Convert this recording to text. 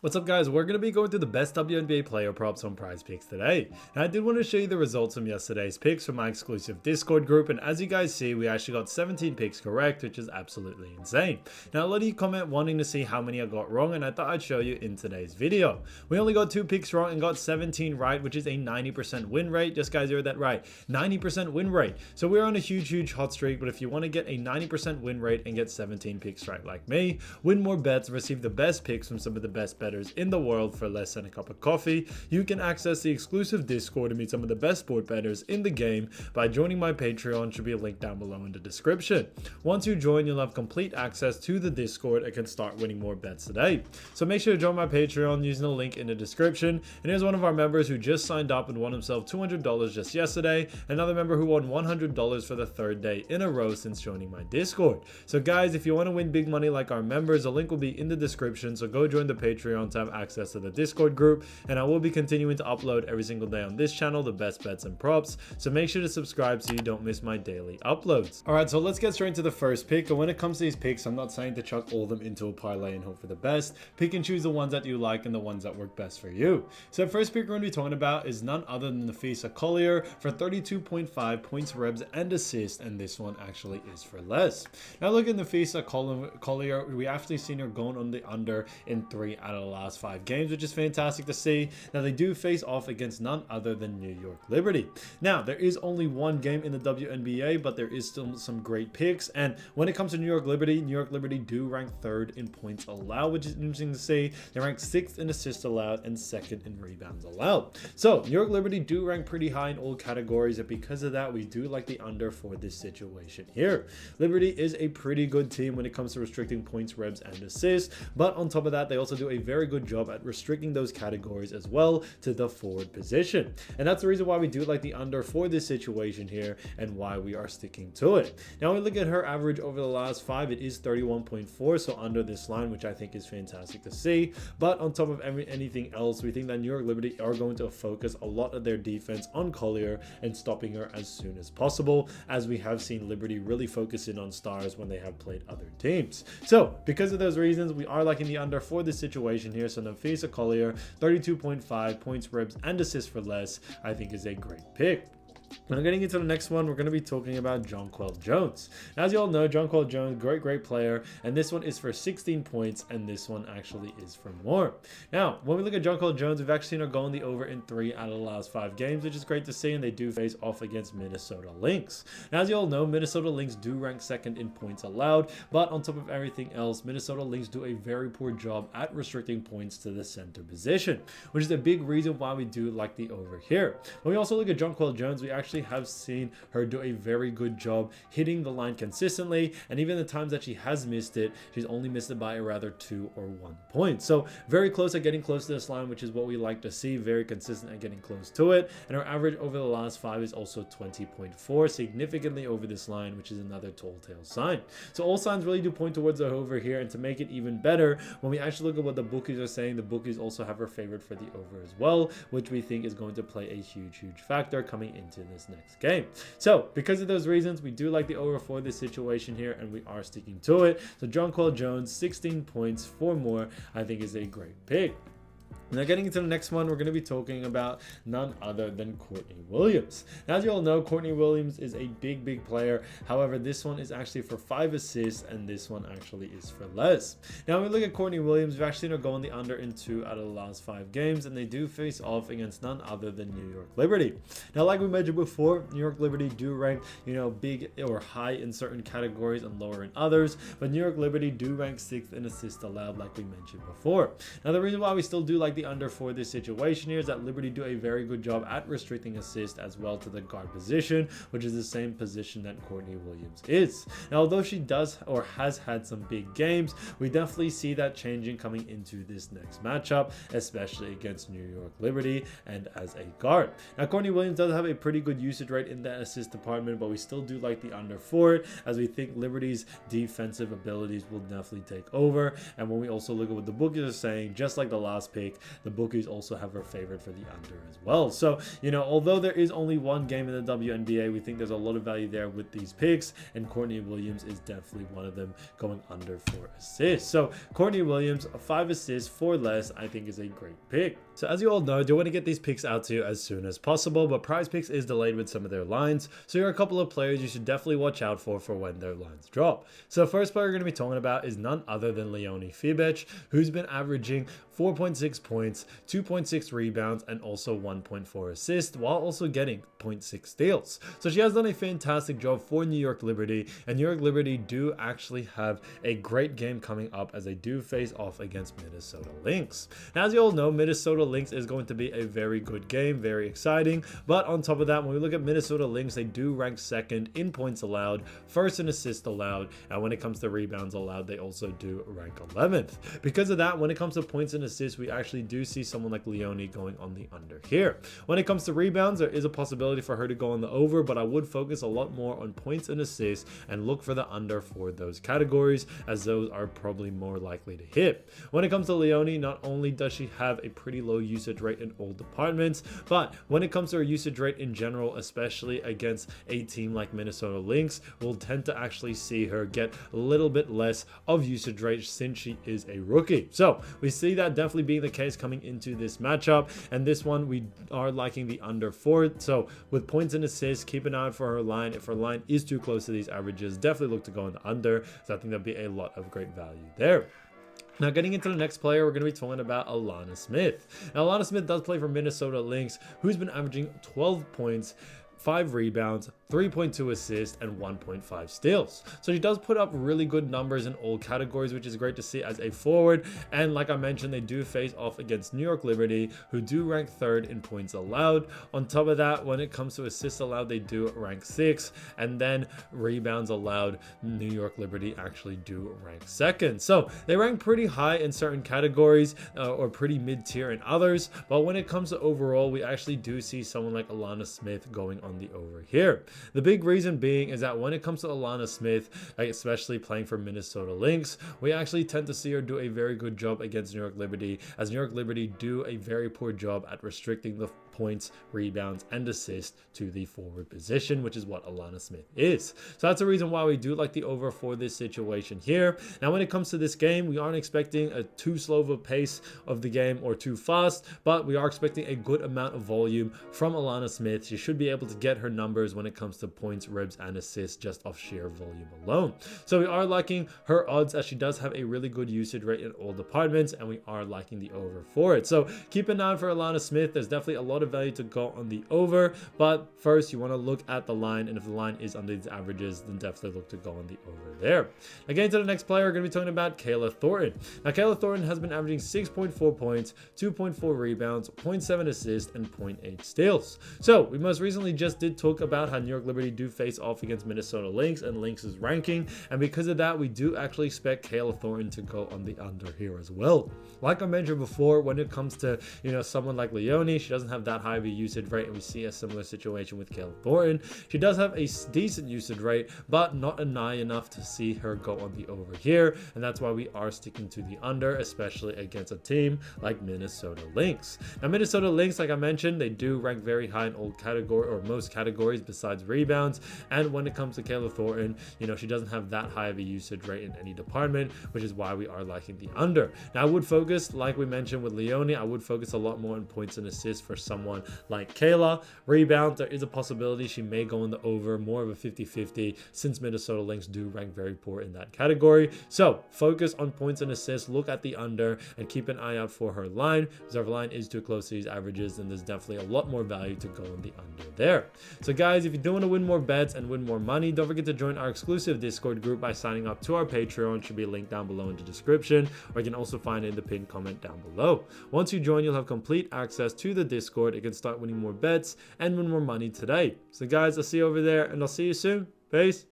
What's up guys, we're going to be going through the best WNBA player props on Prize Picks today. And I did want to show you the results from yesterday's picks from my exclusive Discord group, and as you guys see, we actually got 17 picks correct, which is absolutely insane. Now a lot of you comment wanting to see how many I got wrong, and I thought I'd show you in today's video. We only got 2 picks wrong and got 17 right, which is a 90% win rate. Just guys, you heard that right, 90% win rate. So we're on a huge hot streak, but if you want to get a 90% win rate and get 17 picks right like me, win more bets, receive the best picks from some of the best bettors in the world for less than a cup of coffee, you can access the exclusive Discord and meet some of the best sport bettors in the game by joining my Patreon. Should be a link down below in the description. Once you join, you'll have complete access to the Discord and can start winning more bets today. So make sure to join my Patreon using the link in the description. And here's one of our members who just signed up and won himself $200 just yesterday. Another member who won $100 for the 3rd day in a row since joining my Discord. So guys, if you want to win big money like our members, the link will be in the description. So go join the Patreon to have access to the Discord group, and I will be continuing to upload every single day on this channel the best bets and props, so make sure to subscribe so you don't miss my daily uploads. Alright, so let's get straight into the first pick. And when it comes to these picks, I'm not saying to chuck all of them into a parlay and hope for the best. Pick and choose the ones that you like and the ones that work best for you. So the first pick we're going to be talking about is none other than the Nafisa Collier for 32.5 points, rebs, and assists, and this one actually is for less. Now look at Nafisa Collier, we actually seen her going on the under in 3 out of the last 5 games, which is fantastic to see. Now they do face off against none other than New York Liberty. Now there is only one game in the WNBA, but there is still some great picks, and when it comes to New York Liberty do rank 3rd in points allowed, which is interesting to see. They rank 6th in assists allowed and 2nd in rebounds allowed. So New York Liberty do rank pretty high in all categories, and because of that, we do like the under for this situation here. Liberty is a pretty good team when it comes to restricting points, rebs, and assists, but on top of that, they also do a very good job at restricting those categories as well to the forward position. And that's the reason why we do like the under for this situation here and why we are sticking to it. Now we look at her average over the last 5, it is 31.4, so under this line, which I think is fantastic to see. But on top of anything else, we think that New York Liberty are going to focus a lot of their defense on Collier and stopping her as soon as possible, as we have seen Liberty really focus in on stars when they have played other teams. So because of those reasons, we are liking the under for this situation here. So Nafisa Collier, 32.5 points, ribs, and assists for less, I think is a great pick. Now getting into the next one, we're going to be talking about Jonquel Jones. Now, as you all know, Jonquel Jones, great player, and this one is for 16 points, and this one actually is for more. Now, when we look at Jonquel Jones, we've actually seen her go on the over in 3 out of the last 5 games, which is great to see, and they do face off against Minnesota Lynx. Now, as you all know, Minnesota Lynx do rank 2nd in points allowed, but on top of everything else, Minnesota Lynx do a very poor job at restricting points to the center position, which is a big reason why we do like the over here. When we also look at Jonquel Jones, we actually have seen her do a very good job hitting the line consistently, and even the times that she has missed it, she's only missed it by a rather 2 or 1 point. So very close at getting close to this line, which is what we like to see, very consistent at getting close to it. And her average over the last 5 is also 20.4, significantly over this line, which is another tall tale sign. So all signs really do point towards the over here, and to make it even better, when we actually look at what the bookies are saying, the bookies also have her favorite for the over as well, which we think is going to play a huge factor coming into this next game. So because of those reasons, we do like the over for this situation here, and we are sticking to it. So Jonquel Jones, 16 points for more, I think is a great pick. Now getting into the next one, we're going to be talking about none other than Courtney Williams. Now, as you all know, Courtney Williams is a big player. However, this one is actually for 5 assists, and this one actually is for less. Now, when we look at Courtney Williams, we've actually seen her go on the under in 2 out of the last 5 games, and they do face off against none other than New York Liberty. Now, like we mentioned before, New York Liberty do rank, big or high in certain categories and lower in others, but New York Liberty do rank 6th in assists allowed, like we mentioned before. Now, the reason why we still do like the under for this situation here is that Liberty do a very good job at restricting assist as well to the guard position, which is the same position that Courtney Williams is. Now, although she does or has had some big games, we definitely see that changing coming into this next matchup, especially against New York Liberty and as a guard. Now, Courtney Williams does have a pretty good usage rate in the assist department, but we still do like the under for it, as we think Liberty's defensive abilities will definitely take over. And when we also look at what the bookies are saying, just like the last pick, the bookies also have her favored for the under as well. So, although there is only one game in the WNBA, we think there's a lot of value there with these picks, and Courtney Williams is definitely one of them, going under 4 assists. So Courtney Williams, 5 assists, 4 less, I think is a great pick. So as you all know, I do want to get these picks out to you as soon as possible, but PrizePicks is delayed with some of their lines. So here are a couple of players you should definitely watch out for when their lines drop. So the first player we're going to be talking about is none other than Leonie Fibech, who's been averaging 4.6 points, 2.6 rebounds, and also 1.4 assists, while also getting 0.6 steals. So she has done a fantastic job for New York Liberty, and New York Liberty do actually have a great game coming up as they do face off against Minnesota Lynx. Now, as you all know, Minnesota Lynx is going to be a very good game, very exciting, but on top of that, when we look at Minnesota Lynx, they do rank second in points allowed, first in assists allowed, and when it comes to rebounds allowed, they also do rank 11th. Because of that, when it comes to points and assists, we actually do see someone like Leonie going on the under here. When it comes to rebounds, there is a possibility for her to go on the over, but I would focus a lot more on points and assists and look for the under for those categories, as those are probably more likely to hit. When it comes to Leonie, not only does she have a pretty low usage rate in all departments, but when it comes to her usage rate in general, especially against a team like Minnesota Lynx, we'll tend to actually see her get a little bit less of usage rate since she is a rookie. So we see that definitely being the case coming into this matchup, and this one we are liking the under for it. So with points and assists, keep an eye out for her line. If her line is too close to these averages, definitely look to go on the under. So I think that'd be a lot of great value there. Now, getting into the next player, we're going to be talking about Alana Smith. Now, Alana Smith does play for Minnesota Lynx, who's been averaging 12 points, 5 rebounds, 3.2 assists, and 1.5 steals. So she does put up really good numbers in all categories, which is great to see as a forward. And like I mentioned, they do face off against New York Liberty, who do rank 3rd in points allowed. On top of that, when it comes to assists allowed, they do rank 6th. And then rebounds allowed, New York Liberty actually do rank 2nd. So they rank pretty high in certain categories, or pretty mid-tier in others. But when it comes to overall, we actually do see someone like Alana Smith going on the over here. The big reason being is that when it comes to Alana Smith, especially playing for Minnesota Lynx, we actually tend to see her do a very good job against New York Liberty, as New York Liberty do a very poor job at restricting the points, rebounds, and assists to the forward position, which is what Alana Smith is. So that's the reason why we do like the over for this situation here. Now, when it comes to this game, we aren't expecting a too slow of a pace of the game or too fast, but we are expecting a good amount of volume from Alana Smith. She should be able to get her numbers when it comes to points, ribs, and assists just off sheer volume alone. So we are liking her odds, as she does have a really good usage rate in all departments, and we are liking the over for it. So keep an eye out for Alana Smith. There's definitely a lot of value to go on the over, but first you want to look at the line, and if the line is under these averages, then definitely look to go on the over there. Again, to the next player, we're going to be talking about Kayla Thornton. Now, Kayla Thornton has been averaging 6.4 points, 2.4 rebounds, 0.7 assists, and 0.8 steals. So we most recently just did talk about how New York Liberty do face off against Minnesota Lynx and Lynx's ranking, and because of that, we do actually expect Kayla Thornton to go on the under here as well. Like I mentioned before, when it comes to someone like Leonie, she doesn't have that high of a usage rate, and we see a similar situation with Kayla Thornton. She does have a decent usage rate, but not high enough to see her go on the over here, and that's why we are sticking to the under, especially against a team like Minnesota Lynx. Now, Minnesota Lynx, like I mentioned, they do rank very high in all category or most categories besides rebounds, and when it comes to Kayla Thornton, she doesn't have that high of a usage rate in any department, which is why we are liking the under. Now, I would focus, like we mentioned with Leonie, I would focus a lot more on points and assists for someone like Kayla. Rebound, there is a possibility she may go in the over, more of a 50-50, since Minnesota Lynx do rank very poor in that category. So focus on points and assists, look at the under, and keep an eye out for her line, because if her line is too close to these averages, then there's definitely a lot more value to go in the under there. So guys, if you do want to win more bets and win more money, don't forget to join our exclusive Discord group by signing up to our Patreon. Should be a link down below in the description, or you can also find it in the pinned comment down below. Once you join, you'll have complete access to the Discord. You can start winning more bets and win more money today. So guys, I'll see you over there, and I'll see you soon. Peace.